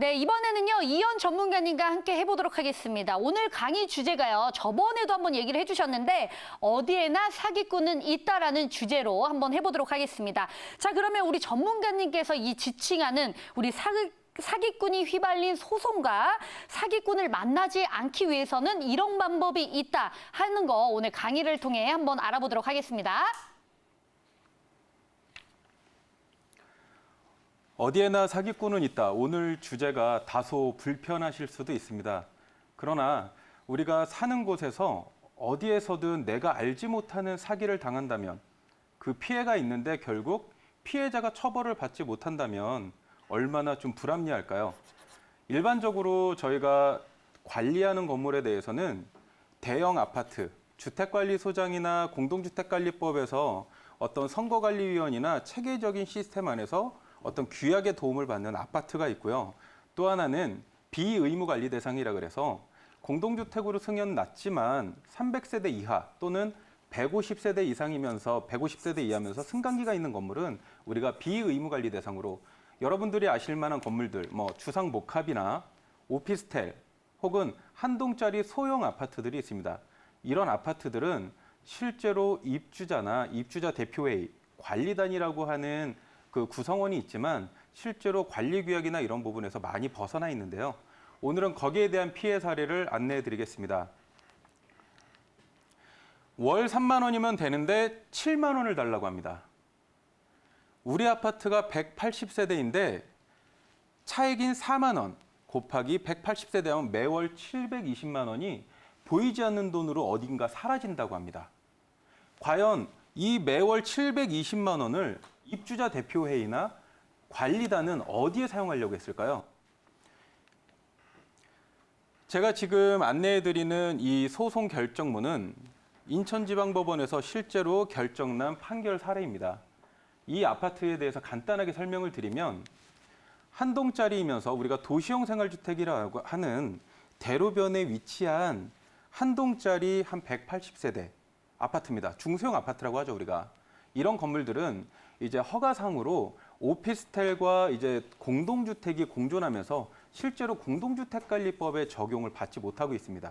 네, 이번에는요, 이현 전문가님과 함께 해보도록 하겠습니다. 오늘 강의 주제가요, 저번에도 한번 얘기를 해주셨는데, 어디에나 사기꾼은 있다라는 주제로 한번 해보도록 하겠습니다. 자, 그러면 우리 전문가님께서 이 지칭하는 우리 사기꾼이 휘발린 소송과 사기꾼을 만나지 않기 위해서는 이런 방법이 있다 하는 거 오늘 강의를 통해 한번 알아보도록 하겠습니다. 어디에나 사기꾼은 있다. 오늘 주제가 다소 불편하실 수도 있습니다. 그러나 우리가 사는 곳에서 어디에서든 내가 알지 못하는 사기를 당한다면 그 피해가 있는데 결국 피해자가 처벌을 받지 못한다면 얼마나 좀 불합리할까요? 일반적으로 저희가 관리하는 건물에 대해서는 대형 아파트, 주택관리소장이나 공동주택관리법에서 어떤 선거관리위원이나 체계적인 시스템 안에서 어떤 규약의 도움을 받는 아파트가 있고요. 또 하나는 비의무관리 대상이라 그래서 공동주택으로 승연 낮지만 300세대 이하 또는 150세대 이상이면서 150세대 이하면서 승강기가 있는 건물은 우리가 비의무관리 대상으로 여러분들이 아실 만한 건물들, 주상복합이나 오피스텔 혹은 한 동짜리 소형 아파트들이 있습니다. 이런 아파트들은 실제로 입주자나 입주자 대표회의, 관리단이라고 하는 그 구성원이 있지만 실제로 관리규약이나 이런 부분에서 많이 벗어나 있는데요. 오늘은 거기에 대한 피해 사례를 안내해 드리겠습니다. 월 3만 원이면 되는데 7만 원을 달라고 합니다. 우리 아파트가 180세대인데 차액인 4만 원 곱하기 180세대하면 매월 720만 원이 보이지 않는 돈으로 어딘가 사라진다고 합니다. 과연 이 매월 720만 원을 입주자 대표회의나 관리단은 어디에 사용하려고 했을까요? 제가 지금 안내해드리는 이 소송 결정문은 인천지방법원에서 실제로 결정난 판결 사례입니다. 이 아파트에 대해서 간단하게 설명을 드리면 한 동짜리이면서 우리가 도시형 생활주택이라고 하는 대로변에 위치한 한 동짜리 한 180세대 아파트입니다. 중소형 아파트라고 하죠, 우리가. 이런 건물들은 이제 허가상으로 오피스텔과 이제 공동주택이 공존하면서 실제로 공동주택관리법의 적용을 받지 못하고 있습니다.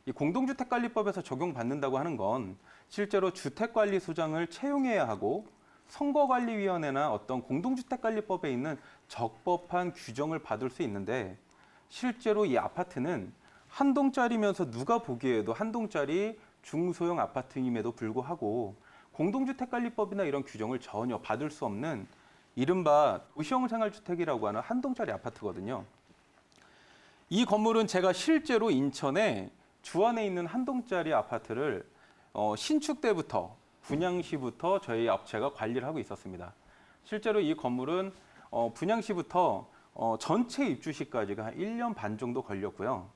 이 공동주택관리법에서 적용받는다고 하는 건 실제로 주택관리소장을 채용해야 하고 선거관리위원회나 어떤 공동주택관리법에 있는 적법한 규정을 받을 수 있는데 실제로 이 아파트는 한 동짜리면서 누가 보기에도 한 동짜리 중소형 아파트임에도 불구하고 공동주택관리법이나 이런 규정을 전혀 받을 수 없는 이른바 도시형 생활주택이라고 하는 한 동짜리 아파트거든요. 이 건물은 제가 실제로 인천에 주안에 있는 한 동짜리 아파트를 신축 때부터 분양 시부터 저희 업체가 관리를 하고 있었습니다. 실제로 이 건물은 분양 시부터 전체 입주 시까지가 한 1년 반 정도 걸렸고요.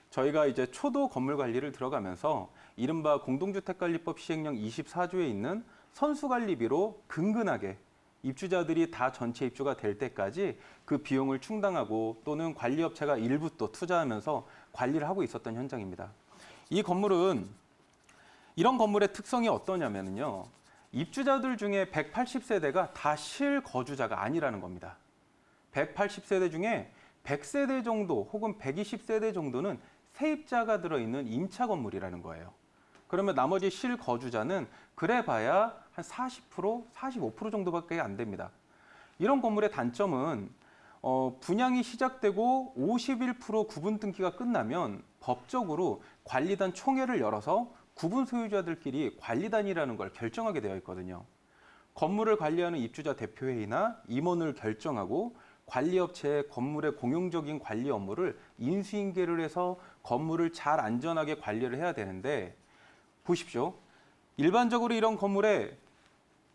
저희가 이제 초도 건물 관리를 들어가면서 이른바 공동주택관리법 시행령 24조에 있는 선수관리비로 근근하게 입주자들이 다 전체 입주가 될 때까지 그 비용을 충당하고 또는 관리업체가 일부 또 투자하면서 관리를 하고 있었던 현장입니다. 이 건물은 이런 건물의 특성이 어떠냐면요. 입주자들 중에 180세대가 다 실거주자가 아니라는 겁니다. 180세대 중에 100세대 정도 혹은 120세대 정도는 세입자가 들어있는 임차 건물이라는 거예요. 그러면 나머지 실거주자는 그래봐야 한 40%, 45% 정도밖에 안 됩니다. 이런 건물의 단점은 분양이 시작되고 51% 구분 등기가 끝나면 법적으로 관리단 총회를 열어서 구분 소유자들끼리 관리단이라는 걸 결정하게 되어 있거든요. 건물을 관리하는 입주자 대표회의나 임원을 결정하고 관리업체의 건물의 공용적인 관리 업무를 인수인계를 해서 건물을 잘 안전하게 관리를 해야 되는데 보십시오. 일반적으로 이런 건물에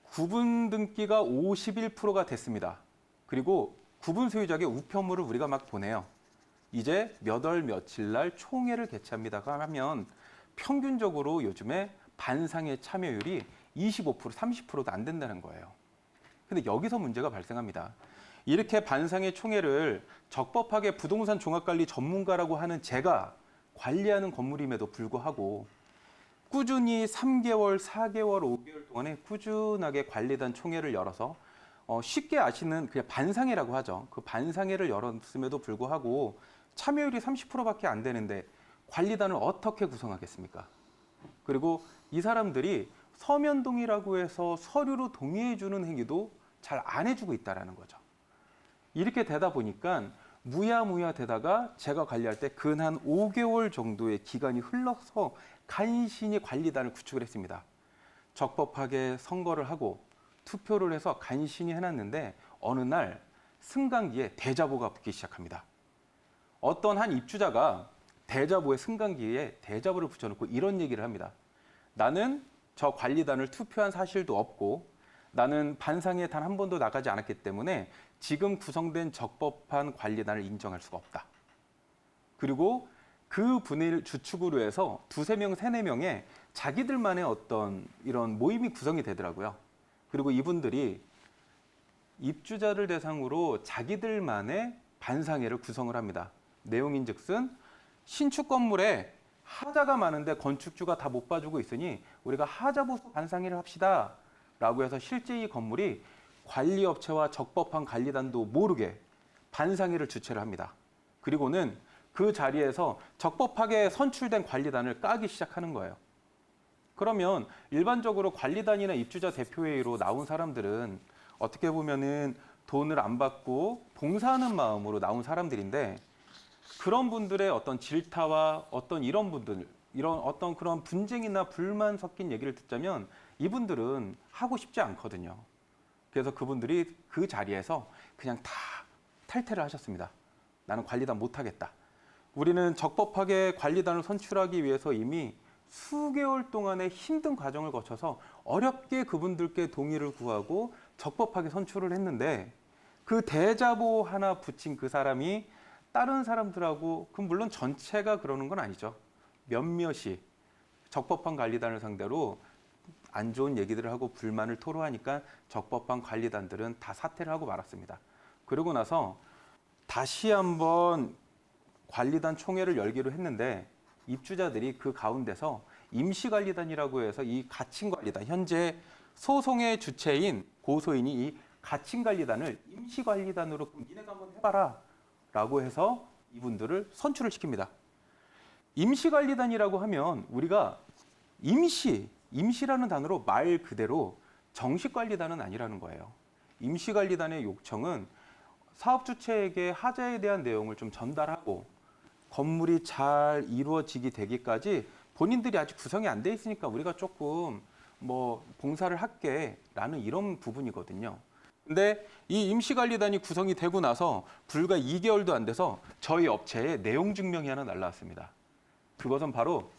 구분 등기가 51%가 됐습니다. 그리고 구분 소유자에게 우편물을 우리가 막 보내요. 이제 몇 월 며칠 날 총회를 개최합니다 하면 평균적으로 요즘에 반상의 참여율이 25%, 30%도 안 된다는 거예요. 근데 여기서 문제가 발생합니다. 이렇게 반상의 총회를 적법하게 부동산 종합관리 전문가라고 하는 제가 관리하는 건물임에도 불구하고 꾸준히 3개월, 4개월, 5개월 동안에 꾸준하게 관리단 총회를 열어서 쉽게 아시는 그냥 반상회라고 하죠. 그 반상회를 열었음에도 불구하고 참여율이 30%밖에 안 되는데 관리단을 어떻게 구성하겠습니까? 그리고 이 사람들이 서면 동의라고 해서 서류로 동의해 주는 행위도 잘 안 해주고 있다라는 거죠. 이렇게 되다 보니까 무야무야 되다가 제가 관리할 때 근 한 5개월 정도의 기간이 흘러서 간신히 관리단을 구축을 했습니다. 적법하게 선거를 하고 투표를 해서 간신히 해놨는데 어느 날 승강기에 대자보가 붙기 시작합니다. 어떤 한 입주자가 대자보에 승강기에 대자보를 붙여놓고 이런 얘기를 합니다. 나는 저 관리단을 투표한 사실도 없고 나는 반상회에 단 한 번도 나가지 않았기 때문에 지금 구성된 적법한 관리단을 인정할 수가 없다. 그리고 그 분을 주축으로 해서 두세 명, 세네 명의 자기들만의 어떤 이런 모임이 구성이 되더라고요. 그리고 이분들이 입주자를 대상으로 자기들만의 반상회를 구성을 합니다. 내용인즉슨 신축 건물에 하자가 많은데 건축주가 다 못 봐주고 있으니 우리가 하자 보수 반상회를 합시다 라고 해서 실제 이 건물이 관리업체와 적법한 관리단도 모르게 반상회를 주최를 합니다. 그리고는 그 자리에서 적법하게 선출된 관리단을 까기 시작하는 거예요. 그러면 일반적으로 관리단이나 입주자 대표회의로 나온 사람들은 어떻게 보면은 돈을 안 받고 봉사하는 마음으로 나온 사람들인데 그런 분들의 어떤 질타와 어떤 이런 분들, 이런 어떤 그런 분쟁이나 불만 섞인 얘기를 듣자면 이분들은 하고 싶지 않거든요. 그래서 그분들이 그 자리에서 그냥 다 탈퇴를 하셨습니다. 나는 관리단 못하겠다. 우리는 적법하게 관리단을 선출하기 위해서 이미 수개월 동안의 힘든 과정을 거쳐서 어렵게 그분들께 동의를 구하고 적법하게 선출을 했는데 그 대자보 하나 붙인 그 사람이 다른 사람들하고 그 물론 전체가 그러는 건 아니죠. 몇몇이 적법한 관리단을 상대로 안 좋은 얘기들을 하고 불만을 토로하니까 적법한 관리단들은 다 사퇴를 하고 말았습니다. 그러고 나서 다시 한번 관리단 총회를 열기로 했는데 입주자들이 그 가운데서 임시관리단이라고 해서 이 가칭관리단, 현재 소송의 주체인 고소인이 이 가칭관리단을 임시관리단으로 니네가 한번 해봐라 라고 해서 이분들을 선출을 시킵니다. 임시관리단이라고 하면 우리가 임시라는 단어로 말 그대로 정식관리단은 아니라는 거예요. 임시관리단의 요청은 사업주체에게 하자에 대한 내용을 좀 전달하고 건물이 잘 이루어지게 되기까지 본인들이 아직 구성이 안 돼 있으니까 우리가 조금 뭐 봉사를 할게라는 이런 부분이거든요. 근데 이 임시관리단이 구성이 되고 나서 불과 2개월도 안 돼서 저희 업체에 내용 증명이 하나 날라왔습니다. 그것은 바로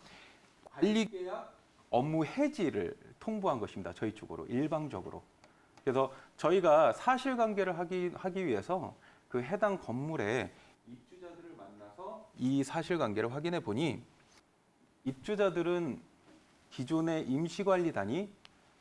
관리계약 업무 해지를 통보한 것입니다. 저희 쪽으로 일방적으로. 그래서 저희가 사실관계를 하기 위해서 그 해당 건물에 입주자들을 만나서 이 사실관계를 확인해 보니 입주자들은 기존의 임시관리단이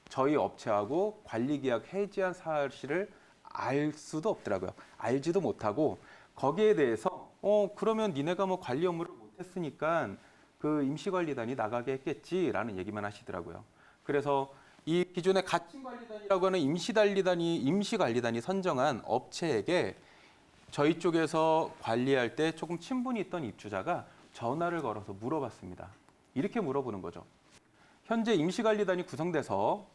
저희 업체하고 관리계약 해지한 사실을 알 수도 없더라고요. 알지도 못하고 거기에 대해서 그러면 니네가 뭐 관리 업무를 못했으니까 그 임시관리단이 나가게 했겠지라는 얘기만 하시더라고요. 그래서 이 기존의 가칭관리단이라고 하는 임시관리단이 선정한 업체에게 저희 쪽에서 관리할 때 조금 친분이 있던 입주자가 전화를 걸어서 물어봤습니다. 이렇게 물어보는 거죠. 현재 임시관리단이 구성돼서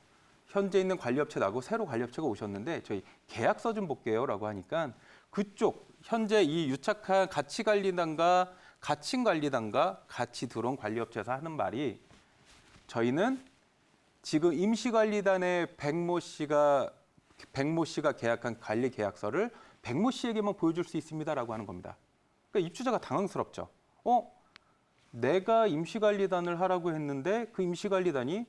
현재 있는 관리업체 나고 새로 관리업체가 오셨는데 저희 계약서 좀 볼게요 라고 하니까 그쪽 현재 이 유착한 가치관리단과 가칭관리단과 같이 들어온 관리업체에서 하는 말이 저희는 지금 임시관리단의 백모 씨가 계약한 관리 계약서를 백모 씨에게만 보여줄 수 있습니다라고 하는 겁니다. 그러니까 입주자가 당황스럽죠. 내가 임시관리단을 하라고 했는데 그 임시관리단이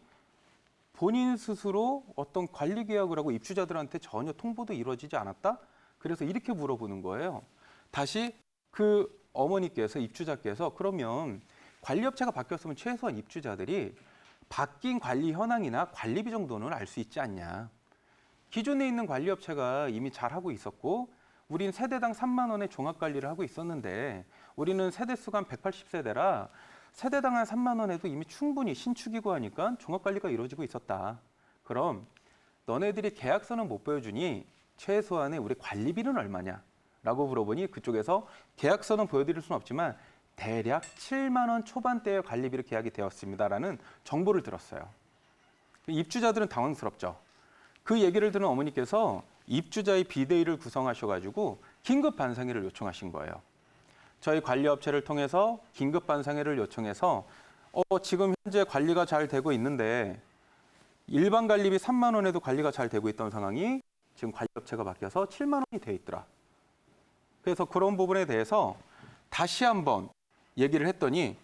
본인 스스로 어떤 관리 계약을 하고 입주자들한테 전혀 통보도 이루어지지 않았다? 그래서 이렇게 물어보는 거예요. 다시 그 어머니께서 입주자께서 그러면 관리업체가 바뀌었으면 최소한 입주자들이 바뀐 관리 현황이나 관리비 정도는 알 수 있지 않냐. 기존에 있는 관리업체가 이미 잘하고 있었고 우린 세대당 3만 원의 종합관리를 하고 있었는데 우리는 세대수가 한 180세대라 세대당 한 3만 원에도 이미 충분히 신축이고 하니까 종합관리가 이루어지고 있었다. 그럼 너네들이 계약서는 못 보여주니 최소한의 우리 관리비는 얼마냐? 라고 물어보니 그쪽에서 계약서는 보여드릴 수는 없지만 대략 7만 원 초반대의 관리비로 계약이 되었습니다라는 정보를 들었어요. 입주자들은 당황스럽죠. 그 얘기를 들은 어머니께서 입주자의 비대위를 구성하셔가지고 긴급 반상회를 요청하신 거예요. 저희 관리업체를 통해서 긴급 반상회를 요청해서 지금 현재 관리가 잘 되고 있는데 일반 관리비 3만 원에도 관리가 잘 되고 있던 상황이 지금 관리업체가 바뀌어서 7만 원이 돼 있더라. 그래서 그런 부분에 대해서 다시 한번 얘기를 했더니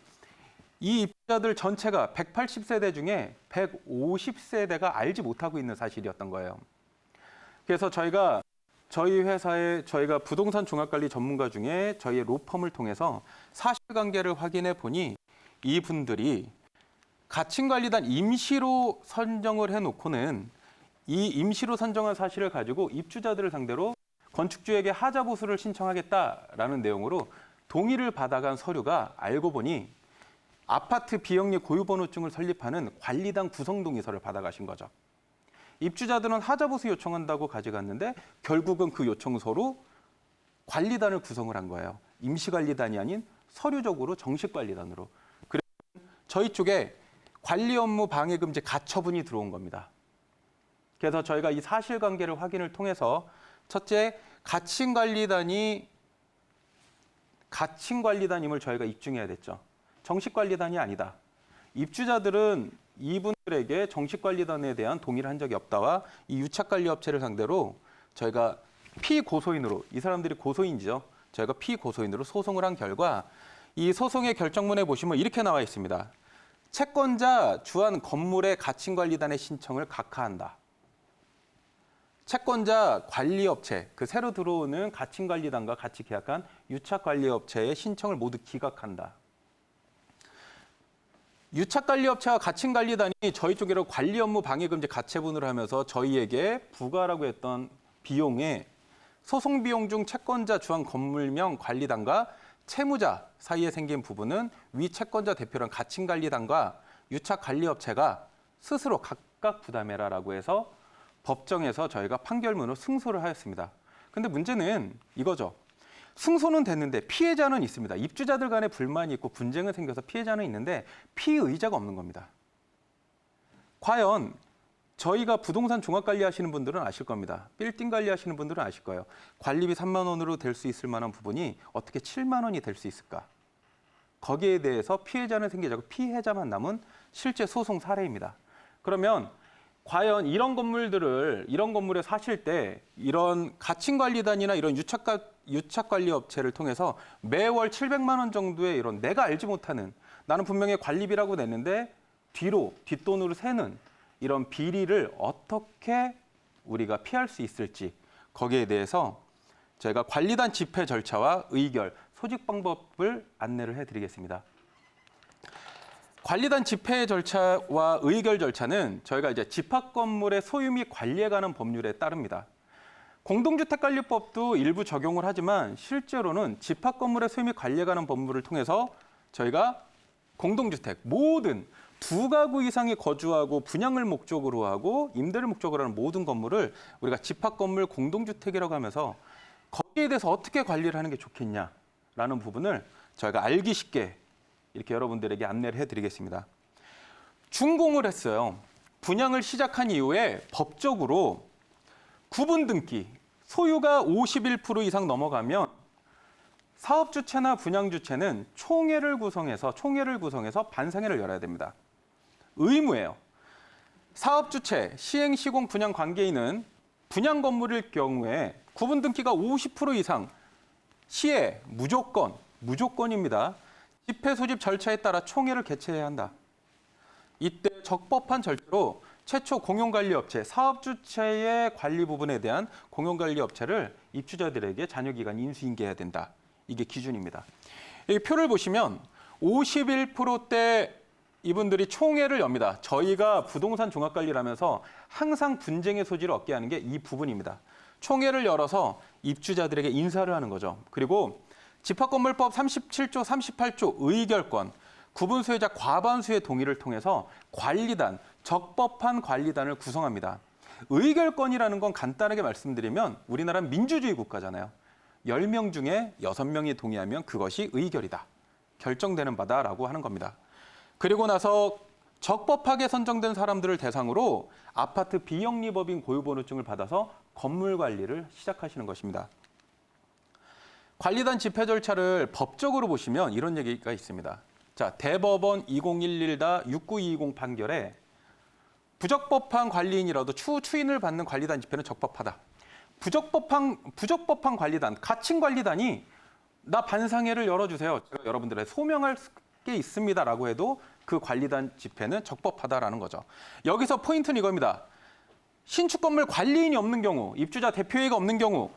이 입주자들 전체가 180세대 중에 150세대가 알지 못하고 있는 사실이었던 거예요. 그래서 저희 회사에 저희가 부동산 종합관리 전문가 중에 저희의 로펌을 통해서 사실관계를 확인해 보니 이분들이 가칭관리단 임시로 선정을 해놓고는 이 임시로 선정한 사실을 가지고 입주자들을 상대로 건축주에게 하자보수를 신청하겠다라는 내용으로 동의를 받아간 서류가 알고 보니 아파트 비영리 고유번호증을 설립하는 관리단 구성동의서를 받아가신 거죠. 입주자들은 하자보수 요청한다고 가져갔는데 결국은 그 요청서로 관리단을 구성을 한 거예요. 임시관리단이 아닌 서류적으로 정식관리단으로. 그래서 저희 쪽에 관리 업무 방해 금지 가처분이 들어온 겁니다. 그래서 저희가 이 사실관계를 확인을 통해서 첫째, 가칭관리단임을 저희가 입증해야 됐죠. 정식관리단이 아니다. 입주자들은 이분들에게 정식관리단에 대한 동의를 한 적이 없다와 이 유착관리업체를 상대로 저희가 피고소인으로, 이 사람들이 고소인이죠. 저희가 피고소인으로 소송을 한 결과 이 소송의 결정문에 보시면 이렇게 나와 있습니다. 채권자 주한 건물의 가칭관리단의 신청을 각하한다. 채권자 관리업체, 그 새로 들어오는 가칭관리단과 같이 계약한 유착관리업체의 신청을 모두 기각한다. 유착관리업체와 가칭관리단이 저희 쪽으로 관리 업무 방해금지 가처분을 하면서 저희에게 부과라고 했던 비용에 소송 비용 중 채권자 주한 건물명 관리단과 채무자 사이에 생긴 부분은 위 채권자 대표랑 가칭관리단과 유착관리업체가 스스로 각각 부담해라라고 해서 법정에서 저희가 판결문으로 승소를 하였습니다. 근데 문제는 이거죠. 승소는 됐는데 피해자는 있습니다. 입주자들 간에 불만이 있고 분쟁이 생겨서 피해자는 있는데 피의자가 없는 겁니다. 과연 저희가 부동산 종합관리 하시는 분들은 아실 겁니다. 빌딩 관리 하시는 분들은 아실 거예요. 관리비 3만 원으로 될 수 있을 만한 부분이 어떻게 7만 원이 될 수 있을까? 거기에 대해서 피해자는 생기지 않고 피해자만 남은 실제 소송 사례입니다. 그러면 과연 이런 건물에 사실 때 이런 가칭관리단이나 이런 유착관리업체를 통해서 매월 700만 원 정도의 이런 내가 알지 못하는, 나는 분명히 관리비라고 냈는데 뒷돈으로 새는 이런 비리를 어떻게 우리가 피할 수 있을지, 거기에 대해서 저희가 관리단 집회 절차와 의결, 소집 방법을 안내를 해드리겠습니다. 관리단 집회 절차와 의결 절차는 저희가 이제 집합 건물의 소유 및 관리에 관한 법률에 따릅니다. 공동주택관리법도 일부 적용을 하지만 실제로는 집합 건물의 소유 및 관리에 관한 법률을 통해서 저희가 공동주택 모든 2가구 이상이 거주하고 분양을 목적으로 하고 임대를 목적으로 하는 모든 건물을 우리가 집합 건물 공동주택이라고 하면서 거기에 대해서 어떻게 관리를 하는 게 좋겠냐라는 부분을 저희가 알기 쉽게 이렇게 여러분들에게 안내를 해드리겠습니다. 준공을 했어요. 분양을 시작한 이후에 법적으로 구분 등기, 소유가 51% 이상 넘어가면 사업주체나 분양주체는 총회를 구성해서 반상회를 열어야 됩니다. 의무예요. 사업주체, 시행, 시공, 분양 관계인은 분양 건물일 경우에 구분 등기가 50% 이상 시에 무조건입니다. 집회 소집 절차에 따라 총회를 개최해야 한다. 이때 적법한 절차로 최초 공용관리업체, 사업주체의 관리 부분에 대한 공용관리업체를 입주자들에게 잔여기간 인수인계해야 된다. 이게 기준입니다. 이 표를 보시면 51%대 이분들이 총회를 엽니다. 저희가 부동산 종합관리를 하면서 항상 분쟁의 소지를 얻게 하는 게 이 부분입니다. 총회를 열어서 입주자들에게 인사를 하는 거죠. 그리고 집합건물법 37조, 38조 의결권, 구분수혜자 과반수의 동의를 통해서 관리단, 적법한 관리단을 구성합니다. 의결권이라는 건 간단하게 말씀드리면 우리나라는 민주주의 국가잖아요. 10명 중에 6명이 동의하면 그것이 의결이다. 결정되는 바다라고 하는 겁니다. 그리고 나서 적법하게 선정된 사람들을 대상으로 아파트 비영리법인 고유번호증을 받아서 건물 관리를 시작하시는 것입니다. 관리단 집행 절차를 법적으로 보시면 이런 얘기가 있습니다. 자, 대법원 2011-6920 판결에 부적법한 관리인이라도 추후 추인을 받는 관리단 집행은 적법하다. 부적법한 관리단, 가칭 관리단이 나 반상회를 열어주세요. 제가 여러분들의 소명할 게 있습니다라고 해도 그 관리단 집행은 적법하다라는 거죠. 여기서 포인트는 이겁니다. 신축 건물 관리인이 없는 경우, 입주자 대표회의가 없는 경우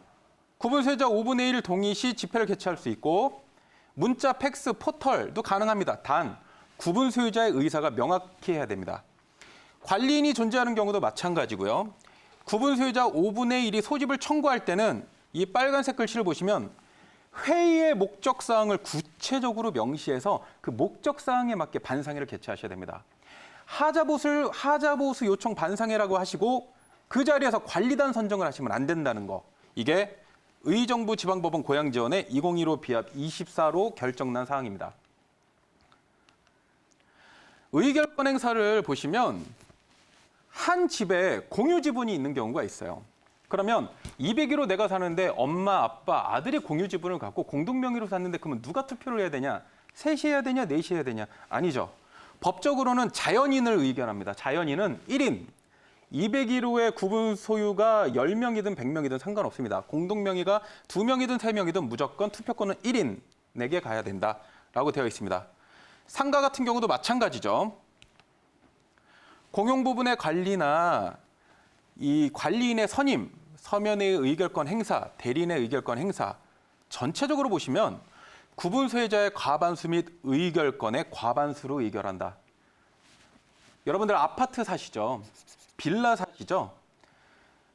구분 소유자 5분의 1 동의 시 집회를 개최할 수 있고 문자, 팩스, 포털도 가능합니다. 단 구분 소유자의 의사가 명확히 해야 됩니다. 관리인이 존재하는 경우도 마찬가지고요. 구분 소유자 5분의 1이 소집을 청구할 때는 이 빨간색 글씨를 보시면 회의의 목적 사항을 구체적으로 명시해서 그 목적 사항에 맞게 반상회를 개최하셔야 됩니다. 하자보수 요청 반상회라고 하시고 그 자리에서 관리단 선정을 하시면 안 된다는 거. 이게 의정부 지방법원 고양지원의 2015 비합 24로 결정난 사항입니다. 의결권 행사를 보시면 한 집에 공유 지분이 있는 경우가 있어요. 그러면 201호 내가 사는데 엄마, 아빠, 아들이 공유 지분을 갖고 공동명의로 샀는데 그러면 누가 투표를 해야 되냐? 셋이 해야 되냐? 넷이 해야 되냐? 아니죠. 법적으로는 자연인을 의결합니다. 자연인은 1인. 201호의 구분 소유가 10명이든 100명이든 상관없습니다. 공동명의가 2명이든 3명이든 무조건 투표권은 1인에게 가야 된다라고 되어 있습니다. 상가 같은 경우도 마찬가지죠. 공용 부분의 관리나 이 관리인의 선임, 서면의 의결권 행사, 대리인의 의결권 행사 전체적으로 보시면 구분 소유자의 과반수 및 의결권의 과반수로 의결한다. 여러분들 아파트 사시죠? 빌라 사시죠?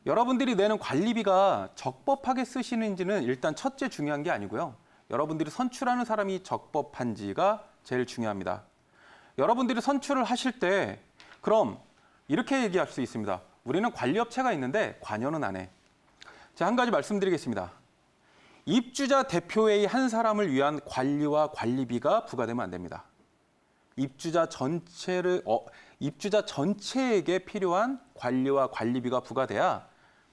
여러분들이 내는 관리비가 적법하게 쓰시는지는 일단 첫째 중요한 게 아니고요. 여러분들이 선출하는 사람이 적법한지가 제일 중요합니다. 여러분들이 선출을 하실 때 그럼 이렇게 얘기할 수 있습니다. 우리는 관리업체가 있는데 관여는 안 해. 자, 한 가지 말씀드리겠습니다. 입주자 대표회의 한 사람을 위한 관리와 관리비가 부과되면 안 됩니다. 입주자 전체에게 필요한 관리와 관리비가 부과돼야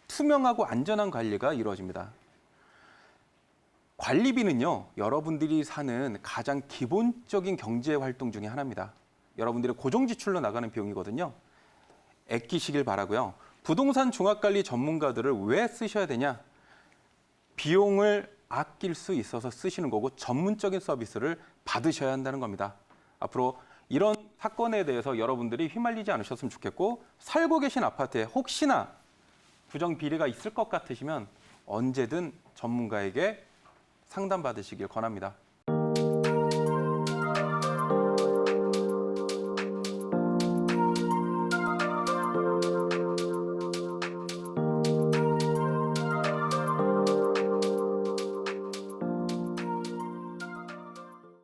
투명하고 안전한 관리가 이루어집니다. 관리비는요, 여러분들이 사는 가장 기본적인 경제 활동 중에 하나입니다. 여러분들의 고정 지출로 나가는 비용이거든요. 아끼시길 바라고요. 부동산 종합관리 전문가들을 왜 쓰셔야 되냐? 비용을 아낄 수 있어서 쓰시는 거고 전문적인 서비스를 받으셔야 한다는 겁니다. 앞으로 이런 사건에 대해서 여러분들이 휘말리지 않으셨으면 좋겠고 살고 계신 아파트에 혹시나 부정 비리가 있을 것 같으시면 언제든 전문가에게 상담받으시길 권합니다.